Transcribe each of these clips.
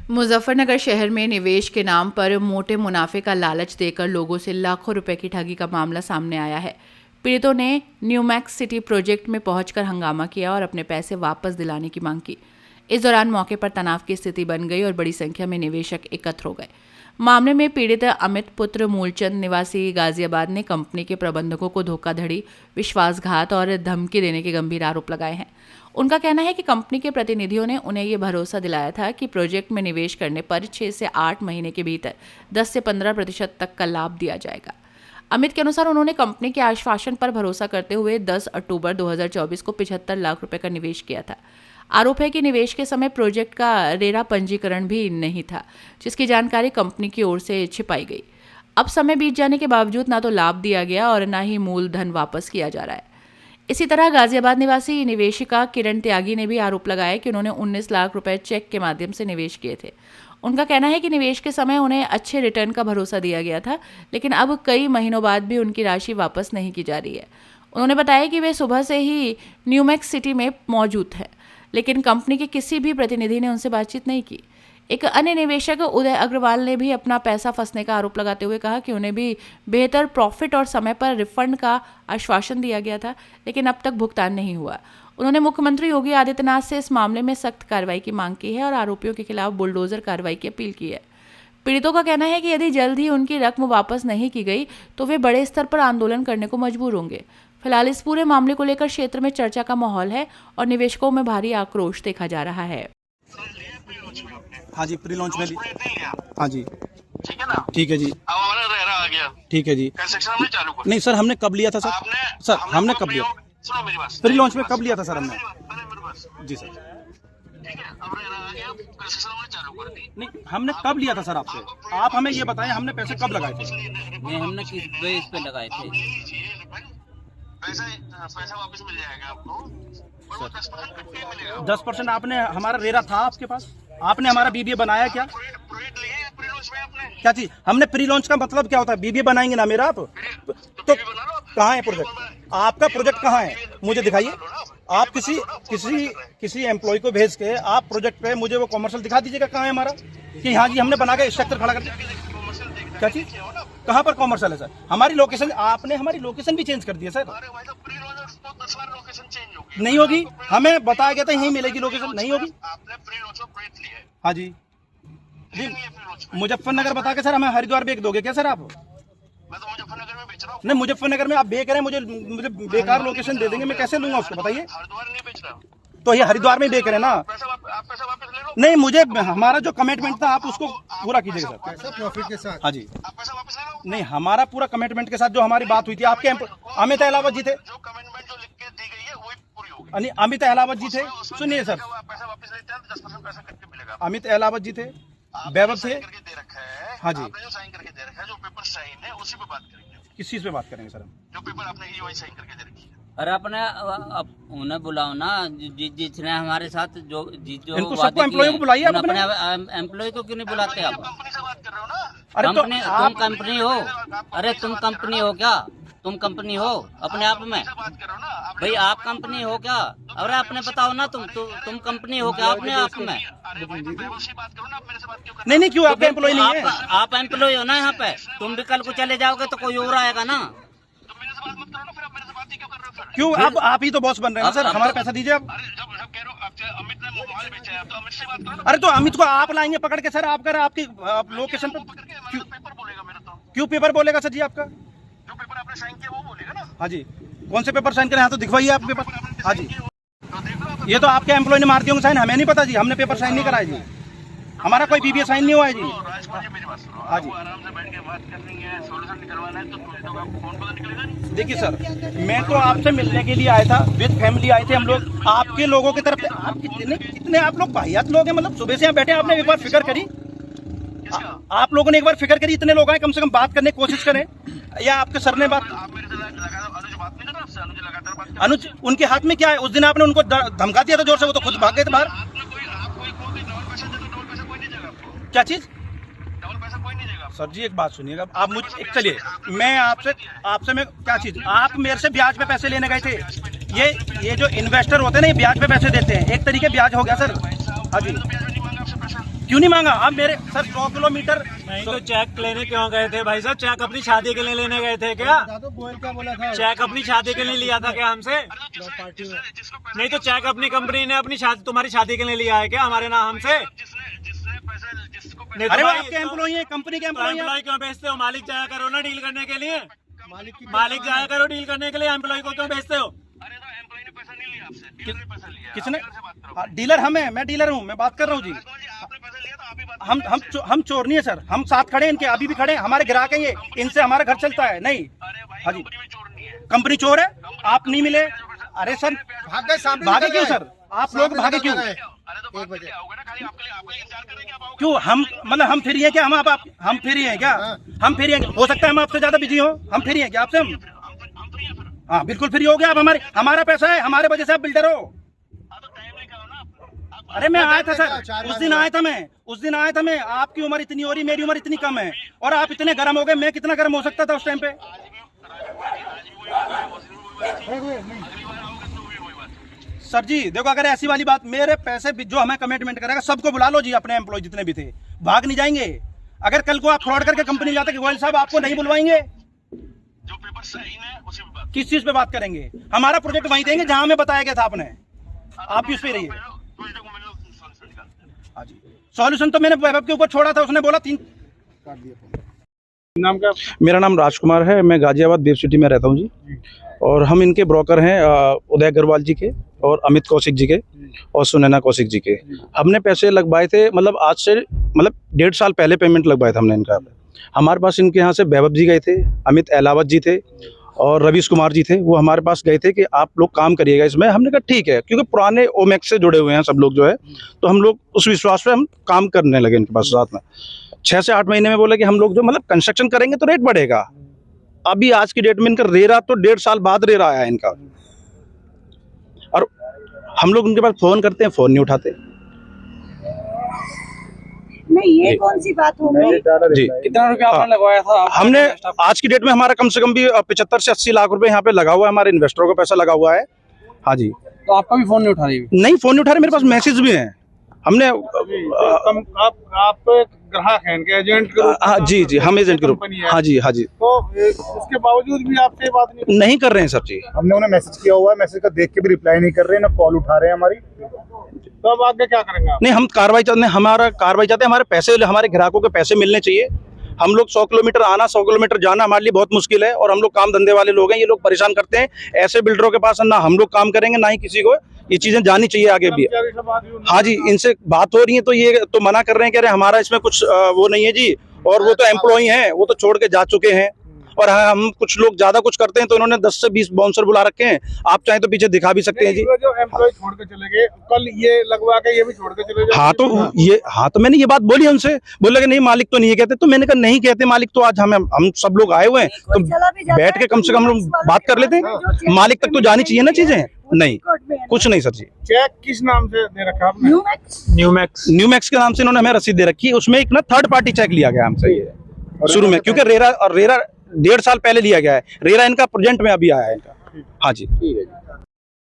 मुजफ्फरनगर शहर में निवेश के नाम पर मोटे मुनाफे का लालच देकर लोगों से लाखों रुपए की ठगी का मामला सामने आया है। पीड़ितों ने न्यूमैक्स सिटी प्रोजेक्ट में पहुंचकर हंगामा किया और अपने पैसे वापस दिलाने की मांग की। इस दौरान मौके पर तनाव की स्थिति बन गई और बड़ी संख्या में निवेशक एकत्र हो गए। मामले में पीड़ित अमित पुत्र मूलचंद निवासी गाजियाबाद ने कंपनी के प्रबंधकों को धोखाधड़ी, विश्वासघात और धमकी देने के गंभीर आरोप लगाए हैं। उनका कहना है कि कंपनी के प्रतिनिधियों ने उन्हें ये भरोसा दिलाया था कि प्रोजेक्ट में निवेश करने पर 6 से 8 महीने के भीतर 10 से 15% तक का लाभ दिया जाएगा। अमित के अनुसार उन्होंने कंपनी के आश्वासन पर भरोसा करते हुए 10 अक्टूबर 2024 को 75 लाख रुपए का निवेश किया था। आरोप है कि निवेश के समय प्रोजेक्ट का रेरा पंजीकरण भी नहीं था, जिसकी जानकारी कंपनी की ओर से छिपाई गई। अब समय बीत जाने के बावजूद ना तो लाभ दिया गया और ना ही मूलधन वापस किया जा रहा है। इसी तरह गाजियाबाद निवासी निवेशिका किरण त्यागी ने भी आरोप लगाया कि उन्होंने 19 लाख रुपए चेक के माध्यम से निवेश किए थे। उनका कहना है कि निवेश के समय उन्हें अच्छे रिटर्न का भरोसा दिया गया था, लेकिन अब कई महीनों बाद भी उनकी राशि वापस नहीं की जा रही है। उन्होंने बताया कि वे सुबह से ही न्यूमैक्स सिटी में मौजूद हैं, लेकिन कंपनी के किसी भी प्रतिनिधि ने उनसे बातचीत नहीं की। एक अन्य निवेशक उदय अग्रवाल ने भी अपना पैसा फंसने का आरोप लगाते हुए कहा कि उन्हें भी बेहतर प्रॉफिट और समय पर रिफंड का आश्वासन दिया गया था, लेकिन अब तक भुगतान नहीं हुआ। उन्होंने मुख्यमंत्री योगी आदित्यनाथ से इस मामले में सख्त कार्रवाई की मांग की है और आरोपियों के खिलाफ बुलडोजर कार्रवाई की अपील की है। पीड़ितों का कहना है कि यदि जल्द ही उनकी रकम वापस नहीं की गई तो वे बड़े स्तर पर आंदोलन करने को मजबूर होंगे। फिलहाल इस पूरे मामले को लेकर क्षेत्र में चर्चा का माहौल है और निवेशकों में भारी आक्रोश देखा जा रहा है। हाँ जी, प्री लॉन्च में हाँ जी, ठीक है ना, ठीक है जी। अब हमारा रेरा आ गया, ठीक है जी। कंस्ट्रक्शन हमने चालू कर नहीं सर, हमने कब लिया था सर? हमने कब लिया? सुनो मेरी बात, प्री लॉन्च में कब लिया था सर हमने? मेरी बात जी सर। ठीक है, अब रेरा आ गया, कंस्ट्रक्शन हमने चालू कर दी। नहीं, हमने कब लिया था सर आपसे? आप हमें ये बताएं, हमने पैसे कब लगाए थे? नहीं, हमने किस बेस पे लगाए थे? ले लीजिए रिफंड, पैसा वापस मिल जाएगा आपको, और वो 10% कट के मिलेगा। 10% आपने हमारा रेरा था आपके पास? आपने हमारा बीबीए बनाया क्या? प्रोजेक्ट लिए प्री लॉन्च में आपने क्या चीज? हमने प्री लॉन्च का मतलब क्या होता है? बीबीए बनाएंगे ना मेरा आप? तो बना लो, कहाँ है प्रोजेक्ट? आपका प्रोजेक्ट कहाँ है? मुझे दिखाइए। आप किसी एम्प्लॉय को भेज के आप प्रोजेक्ट पे मुझे वो कॉमर्शियल दिखा दीजिएगा कहाँ है हमारा, कि हाँ जी हमने बना के स्ट्रक्चर खड़ा कर दिया। क्या चीज? कहाँ पर कॉमर्शियल है सर? हमारी लोकेशन, आपने हमारी लोकेशन भी चेंज कर दी है सर। अरे भाई, तो प्री लॉन्च 10 बार लोकेशन चेंज होगी, नहीं होगी, हमें बताया गया था यहीं मिलेगी लोकेशन, नहीं होगी। आपने प्री लॉन्च में प्रोजेक्ट लिया है, हाँ जी, मुजफ्फरनगर बता के सर हमें हरिद्वार बेच दोगे क्या सर आप? मैं तो मुजफ्फरनगर में बेच रहा हूँ। नहीं, मुजफ्फरनगर में आप बेच रहे हैं, मुझे बेकार लोकेशन दे देंगे, मैं कैसे लूंगा उसको बताइए? हरिद्वार नहीं बेच रहा, तो ये हरिद्वार में बेच रहे हैं ना? आप पैसा वापस ले लो। नहीं, मुझे हमारा जो कमिटमेंट था आप उसको पूरा कीजिएगा सर। पैसा प्रॉफिट के साथ। हाँ जी, आप पैसा वापस ले लो। नहीं, हमारा पूरा कमिटमेंट के साथ जो हमारी बात हुई थी, आपके अमित अहलावत जी थे, जो कमिटमेंट जो लिख के दी गई है वही पूरी होगी। अमित अहलावत जी थे, सुनिए सर, पैसा वापस लेते हैं तो 10% पैसा कट के मिलेगा। अमित अहलावत जी थे, वैभव थे। साइन करके दे रखा है। हाँ जी। आपने जो साइन करके दे रखा है, जो पेपर साइन है उसी पे बात करेंगे। किस चीज पे बात करेंगे सर हम? जो पेपर आपने EY साइन करके दे रखी है। अरे अपने उन्हें बुलाओ ना, जिसने हमारे साथ जो इनको सबको एम्प्लॉय को बुलाइए आप अपने एम्प्लॉय को क्यों नहीं बुलाते आप? कंपनी से बात कर रहे हो ना? अरे तो कंपनी, तुम कंपनी हो? अरे तुम कंपनी हो क्या? तुम कंपनी हो अपने आप में? बात कर रहे हो ना? भाई आप कंपनी हो क्या? अरे अपने बताओ ना, तुम कंपनी हो क्या अपने आप में? अरे भाई, तो वैभव से बात करो ना, आप मेरे से बात क्यों कर रहे नहीं नहीं, क्यों आपका एम्प्लॉय नहीं है? आप एम्प्लॉय हो ना यहाँ पे? तुम भी कल को चले जाओगे तो कोई और आएगा ना। हो? तो मेरे से बात मत करो ना, फिर आप मेरे से बात ही क्यों कर रहे हो फिर? क्यों आप ही तो बॉस बन रहे हैं ना सर, हमारा पैसा दीजिए आप। अरे जब कह रहे हो आपसे अमित ने मोबाइल बेचा है, तो अमित से बात करो ना। अरे तो अमित को आप लाएंगे पकड़ के सर, आपकी लोकेशन पे पकड़ के मेरा तो पेपर बोलेगा मेरा तो। क्यों पेपर बोलेगा सर जी आपका? जो पेपर आपने साइन किया वो बोलेगा ना। हाँ जी, कौन से पेपर साइन करें? हाँ तो दिखवाइए आप पेपर। हाँ जी, तो देख लो आप। ये तो आपके एम्प्लॉय ने मार दिए होंगे साइन, हमें नहीं पता जी, हमने पेपर साइन नहीं कराया जी, हमारा कोई बीबीए साइन नहीं हुआ है जी। राजकुमार जी मेरी बात सुनो, हाँ जी। आपको आराम से बैठ के बात करनी है, सोल्यूशन निकलवाना है, तो आपको फोन पता निकलेगा नहीं। देखिए सर, मैं तो आपसे मिलने के लिए आया था, विद फैमिली आए थे हम लोग, आपके लोगों की तरफ से। आप कितने आप लोग वाहियात लोग हैं, मतलब सुबह से यहाँ बैठे, आपने एक बार फिक्र करी? आप लोगों ने एक बार फिक्र करी? इतने लोग आए, कम से कम बात करने की कोशिश करें, या आपके सर ने बात? आप मेरे से लगातार अनुज बात नहीं कर रहा आपसे? अनुज लगातार बात कर। अनुज, उनके हाथ में क्या है? उस दिन आपने उनको धमका दिया था जोर से, वो तो खुद भाग गए थे बाहर। आपने कोई डबल पैसा दे, तो डबल पैसा कोई नहीं देगा आपको। क्या चीज? डबल पैसा कोई नहीं देगा। सर जी एक बात सुनिएगा, आप मुझे चलिए, मैं आपसे मैं क्या चीज, आप मेरे से ब्याज पे पैसे लेने गए थे? ये जो इन्वेस्टर होते हैं ना, ये ब्याज पे पैसे देते हैं, एक तरीके ब्याज हो गया सर। हाँ जी, तो ब्याज नहीं मांगा आपसे पैसा। क्यों नहीं मांगा? आप मेरे सर 100 किलोमीटर नहीं तो चेक लेने क्यों गए थे भाई साहब? चेक अपनी शादी के लिए लेने गए थे क्या? क्या बोला था? चेक अपनी शादी के लिए लिया था क्या हमसे? नहीं तो चेक अपनी कंपनी ने अपनी शादी तुम्हारी शादी के लिए लिया है क्या हमारे नाम से? नहीं तो अरे वो भाई आपके एम्प्लॉई है, कंपनी के एम्प्लॉई है। एम्प्लॉय क्यों भेजते हो? मालिक जाया करो ना डील करने के लिए। मालिक जाया करो डील करने के लिए, एम्प्लॉय को क्यों भेजते हो? किसने? डीलर हम है, मैं डीलर हूँ, मैं बात कर रहा हूँ जी। हम चोर नहीं है सर, हम साथ खड़े हैं इनके, अभी भी खड़े हैं, हमारे ग्राहक हैं ये, इनसे हमारा घर चलता है। नहीं हाँ जी, कंपनी चोर है, आप नहीं मिले। अरे सर भागे क्यों सर? आप लोग भागे क्यों? क्यों हम मतलब हम फ्री हैं क्या? हम फ्री हैं क्या? हम फ्री हैं? हो सकता है हम आपसे ज्यादा बिजी हो, हम फ्री हैं क्या आपसे? हम हाँ बिल्कुल फ्री हो गया। आप हमारा पैसा है, हमारे वजह से आप बिल्डर हो। अरे मैं आया था सर, उस दिन आया था मैं। आपकी उम्र इतनी हो रही, मेरी उम्र इतनी कम है, और आप इतने गर्म हो गए। मैं कितना गर्म हो सकता था उस टाइम पे? सर जी देखो, अगर ऐसी वाली बात, मेरे पैसे जो हमें कमिटमेंट करेगा सबको बुला लो जी, अपने एम्प्लॉय जितने भी थे, भाग नहीं जाएंगे। अगर कल को आप फ्रॉड करके कंपनी जाते कि गोयल साहब आपको नहीं बुलवाएंगे, जो पेपर सही है उसी पे बात। किस चीज पे बात करेंगे? हमारा प्रोजेक्ट वहीं देंगे जहां हमें बताया गया था आपने। आप भी उस पे रहिए। हाँ जी, सॉल्यूशन तो मैंने वैभव के ऊपर छोड़ा था, उसने बोला 3 काट दिया। नाम क्या? मेरा नाम राजकुमार है, मैं गाजियाबाद वेब सिटी में रहता हूँ जी। और हम इनके ब्रोकर हैं उदय अग्रवाल जी के और अमित कौशिक जी के और सुनैना कौशिक जी के। हमने पैसे लगवाए थे, मतलब आज से 1.5 साल पहले पेमेंट लगवाए थे हमने इनका। हमारे पास इनके यहाँ से वैभव जी गए थे, अमित अहलावत जी थे और रवीश कुमार जी थे। वो हमारे पास गए थे कि आप लोग काम करिएगा इसमें। हमने कहा ठीक है, क्योंकि पुराने ओमेक्स से जुड़े हुए हैं सब लोग जो है, तो हम लोग उस विश्वास पे हम काम करने लगे इनके पास साथ में। 6 से 8 महीने में बोले कि हम लोग जो मतलब कंस्ट्रक्शन करेंगे तो रेट बढ़ेगा। अभी आज की डेट में इनका रेरा तो 1.5 साल बाद रेरा आया है इनका, और हम लोग उनके पास फोन करते हैं, फोन नहीं उठाते। नहीं, ये कौन सी बात हो गई? जी, कितना रुपया आपने लगवाया था? हमने आज की डेट में हमारा कम से कम भी 75 से 80 लाख रुपए यहाँ पे लगा हुआ है, हमारे इन्वेस्टरों का पैसा लगा हुआ है। हाँ जी। तो आपका भी फोन नहीं उठा रही? नहीं, फोन नहीं उठा रहे, मेरे पास मैसेज भी हैं। हमने आप ग्राहक हैं इनके, एजेंट के रूप में? हाँ जी, हम एजेंट के रूप। हाँ जी। तो उसके बावजूद भी आपसे बात नहीं कर रहे हैं सर जी। हमने उन्हें मैसेज किया हुआ है, मैसेज का देख के भी रिप्लाई नहीं कर रहे हैं, ना कॉल उठा रहे हैं हमारी। तो अब आगे क्या करेंगे आप? नहीं, हम कार्रवाई चाहते हैं, हमारे पैसे, हमारे ग्राहकों के पैसे मिलने चाहिए। हम लोग 100 किलोमीटर आना, 100 किलोमीटर जाना हमारे लिए बहुत मुश्किल है, और हम लोग काम धंधे वाले लोग हैं, ये लोग परेशान करते हैं। ऐसे बिल्डरों के पास ना हम लोग काम करेंगे, ना ही किसी को। ये चीजें जानी चाहिए आगे भी। हाँ जी, इनसे बात हो रही है तो ये तो मना कर रहे हैं, कह रहे हैं हमारा इसमें कुछ वो नहीं है जी, और वो तो एम्प्लॉई हैं, वो तो छोड़ के जा चुके हैं। और हाँ, हम कुछ लोग ज्यादा कुछ करते हैं तो इन्होंने 10 से 20 बाउंसर बुला रखे हैं। आप चाहें तो पीछे दिखा भी सकते हैं जी। जो एम्प्लॉय छोड़ के चले गए, कल ये लगवा के ये भी छोड़ के चले जाए। हाँ तो मैंने ये बात बोली उनसे, बोले कि नहीं मालिक तो नहीं कहते। तो मैंने कहा नहीं कहते मालिक तो आज हम सब लोग आए हुए हैं, तो बैठ के कम से कम हम लोग बात कर लेते हैं। मालिक तक तो जानी चाहिए ना चीजें। नहीं, कुछ नहीं सर जी। चेक किस नाम से दे रखा आपने? न्यूमैक्स के नाम से इन्होंने हमें रसीद दे रखी है। उसमें एक ना थर्ड पार्टी चेक लिया गया हमसे ये शुरू में, क्योंकि रेरा 1.5 साल पहले लिया गया है। रेरा इनका प्रेजेंट में अभी आया है इनका। हाँ जी।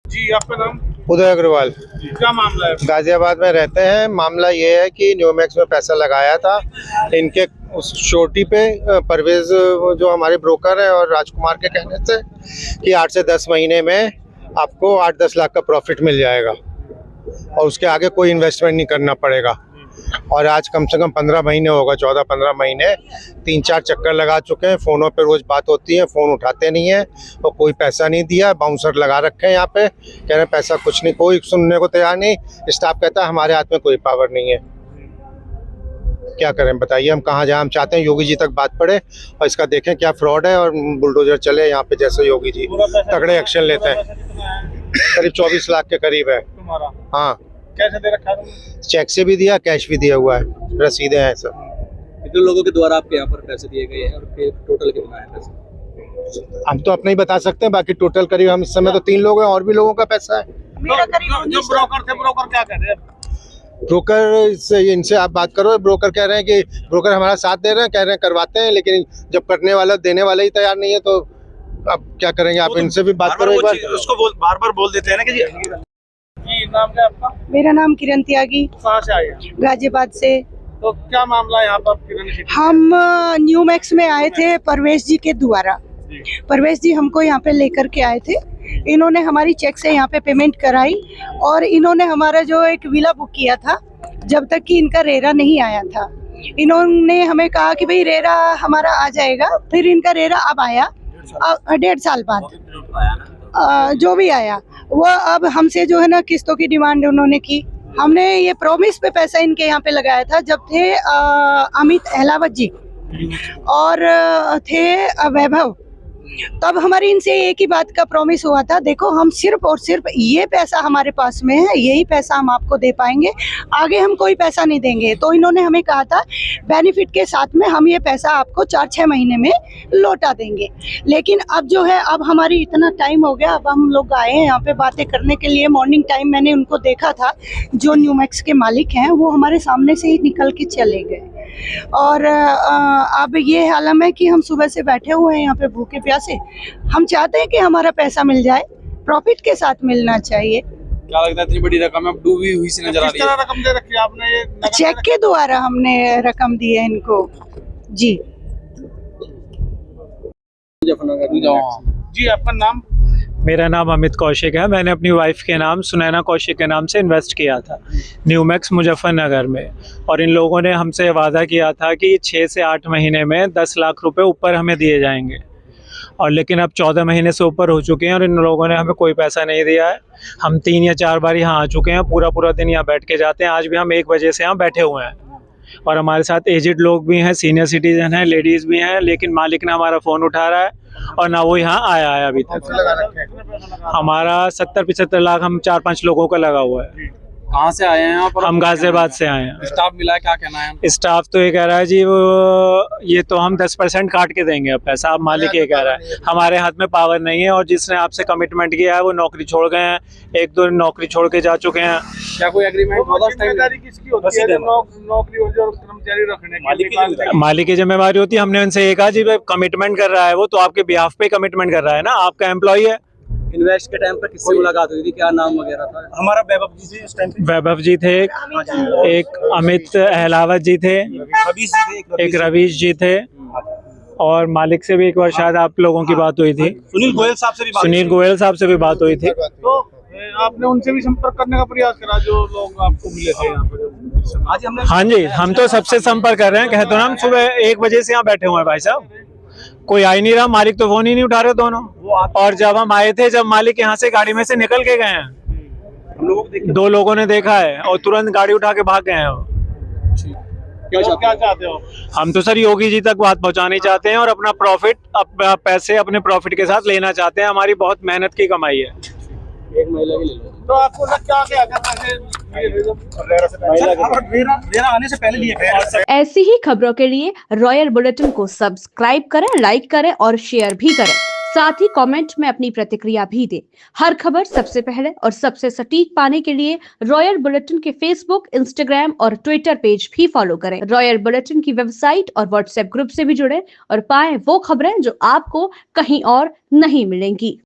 जी, आपका नाम? उदय अग्रवाल, क्या मामला है? गाजियाबाद में रहते हैं। मामला ये है कि न्यूमैक्स में पैसा लगाया था इनके उस छोटी पे, परवेज जो हमारे ब्रोकर है और राजकुमार के कहने से कि 8 से 10 महीने में आपको 8-10 लाख का प्रॉफिट मिल जाएगा और उसके आगे कोई इन्वेस्टमेंट नहीं करना पड़ेगा। और आज कम से कम 15 महीने होगा, 14-15 महीने 3-4 चक्कर लगा चुके हैं। फ़ोनों पे रोज़ बात होती है, फ़ोन उठाते नहीं है और कोई पैसा नहीं दिया। बाउंसर लगा रखे हैं यहाँ पे, कह रहे हैं पैसा कुछ नहीं, कोई सुनने को तैयार नहीं। स्टाफ कहता है हमारे हाथ में कोई पावर नहीं है। क्या करें बताइए, हम कहाँ जाएं? हम चाहते हैं योगी जी तक बात पड़े और इसका देखें क्या फ्रॉड है और बुलडोजर चले यहाँ पे, जैसे योगी जी तगड़े एक्शन लेते हैं। करीब 24 लाख के करीब है। तुम्हारा? हाँ, कैसे दे रखा है? चेक से भी दिया, कैश भी दिया हुआ है, रसीदें हैं सब। कितने लोगों के द्वारा आपके यहाँ पर पैसे दिए गए हैं और टोटल कितना है पैसे? हम तो अपना ही बता सकते हैं, बाकी टोटल करीब हम इस समय तो 3 लोग हैं, और भी लोगों का पैसा है। जो ब्रोकर थे, ब्रोकर क्या कह रहे हैं? ब्रोकर से इनसे आप बात करो। ब्रोकर कह रहे हैं कि ब्रोकर हमारा साथ दे रहे हैं, कह रहे हैं करवाते हैं, लेकिन जब करने वाला देने वाला ही तैयार नहीं है तो अब क्या करेंगे? आप इनसे भी बात करो एक बार। उसको बार बार बोल देते हैं ना कि जी नाम क्या है आपका? मेरा नाम किरण त्यागी, कहाँ से आए हैं? गाजियाबाद से। तो क्या मामला है यहाँ पर किरण सिटी? हम न्यू मैक्स में आए थे परवेश जी के द्वारा। परवेश जी हमको यहाँ पे लेकर के आए थे। इन्होंने हमारी चेक से यहाँ पे पेमेंट कराई और इन्होंने हमारा जो एक विला बुक किया था, जब तक कि इनका रेरा नहीं आया था। इन्होंने हमें कहा कि भाई रेरा हमारा आ जाएगा, फिर इनका रेरा अब आया 1.5 साल बाद। जो भी आया वो अब हमसे जो है ना किस्तों की डिमांड उन्होंने की। हमने ये प्रॉमिस पे पैसा इनके यहाँ पे लगाया था जब थे अमित अहलावत जी और थे वैभव, तब हमारी इनसे एक ही बात का प्रॉमिस हुआ था, देखो हम सिर्फ और सिर्फ ये पैसा हमारे पास में है, यही पैसा हम आपको दे पाएंगे, आगे हम कोई पैसा नहीं देंगे। तो इन्होंने हमें कहा था बेनिफिट के साथ में हम ये पैसा आपको 4-6 महीने में लौटा देंगे। लेकिन अब जो है अब हमारी इतना टाइम हो गया, अब हम लोग आए हैं यहाँ पे बातें करने के लिए। मॉर्निंग टाइम मैंने उनको देखा था, जो न्यू मैक्स के मालिक हैं वो हमारे सामने से ही निकल के चले गए और अब ये हालत है कि हम सुबह से बैठे हुए हैं यहाँ पे भूखे प्यासे। हम चाहते हैं कि हमारा पैसा मिल जाए, प्रॉफिट के साथ मिलना चाहिए। क्या लगता है इतनी बड़ी रकम है डूबी हुई सी नजर आ रही है? रकम दे रखी है आपने? ये नगद चेक के द्वारा हमने रकम दी है इनको। जी जी, आपका नाम? मेरा नाम अमित कौशिक है। मैंने अपनी वाइफ के नाम सुनैना कौशिक के नाम से इन्वेस्ट किया था न्यू मैक्स मुजफ्फरनगर में, और इन लोगों ने हमसे वादा किया था कि 6 से 8 महीने में 10 लाख रुपए ऊपर हमें दिए जाएंगे, और लेकिन अब 14 महीने से ऊपर हो चुके हैं और इन लोगों ने हमें कोई पैसा नहीं दिया है। हम 3 या 4 बार यहाँ आ चुके हैं, पूरा दिन यहाँ बैठ के जाते हैं। आज भी हम 1 बजे से यहाँ बैठे हुए हैं और हमारे साथ एजिड लोग भी हैं, सीनियर सिटीजन हैं, लेडीज़ भी हैं, लेकिन मालिक ने हमारा फ़ोन उठा रहा है और ना वो यहाँ आया है अभी तक। हमारा 70-75 लाख हम 4-5 लोगों का लगा हुआ है। कहाँ से आए हैं आप? हम गाजियाबाद से आए हैं। स्टाफ मिला है, क्या कहना है? स्टाफ तो ये कह रहा है जी वो ये तो हम 10% काट के देंगे अब पैसा। अब मालिक ये कह रहा है, हमारे हाथ में पावर नहीं है, और जिसने आपसे कमिटमेंट किया है वो नौकरी छोड़ गए हैं, 1-2 नौकरी छोड़ के जा चुके हैं। क्या कोई एग्रीमेंट होता जिम्मेदारी किसकी होती है? नौकरी और कर्मचारी रखने की मालिक की जिम्मेवारी होती है। हमने उनसे ये कहा जी कमिटमेंट कर रहा है वो, तो आपके बिहाफ पे कमिटमेंट कर रहा है ना, आपका एम्प्लॉई है। इन्वेस्ट के टाइम पर किससे मुलाकात हुई थी, क्या नाम वगैरह था? हमारा वैभव जी से उस टाइम पे वैभव जी थे, एक अमित अहलावत जी थे, एक रवीश जी थे, और मालिक से भी एक बार शायद आप लोगों की बात हुई थी। सुनील गोयल साहब से भी बात सुनील गोयल साहब से भी बात हुई थी। तो आपने उनसे भी संपर्क करने का प्रयास करा, जो लोग आपको मिले थे यहाँ पर? आज हमने हाँ जी, हम तो सबसे संपर्क कर रहे हैं। कहते ना हम सुबह 1 बजे से यहाँ बैठे हुए हैं भाई साहब, कोई आ ही नहीं रहा, मालिक तो फोन ही नहीं उठा रहे दोनों। और जब हम आए थे, जब मालिक यहाँ से गाड़ी में से निकल के गए हैं, हम लोगों को 2 लोगों ने देखा है और तुरंत गाड़ी उठा के भाग गए हैं। क्या चाहते हो? हम तो सर योगी जी तक बात पहुँचानी चाहते हैं और अपना प्रॉफिट, पैसे अपने प्रॉफिट के साथ लेना चाहते हैं। हमारी बहुत मेहनत की कमाई है। एक महिला की ले लो। तो आपको क्या रेरा आने से पहले लिए थे। ऐसी ही खबरों के लिए रॉयल बुलेटिन को सब्सक्राइब करें, लाइक करें और शेयर भी करें। साथ ही कमेंट में अपनी प्रतिक्रिया भी दें। हर खबर सबसे पहले और सबसे सटीक पाने के लिए रॉयल बुलेटिन के फेसबुक, इंस्टाग्राम और ट्विटर पेज भी फॉलो करें। रॉयल बुलेटिन की वेबसाइट और व्हाट्सएप ग्रुप से भी जुड़े और पाएं वो खबरें जो आपको कहीं और नहीं मिलेंगी।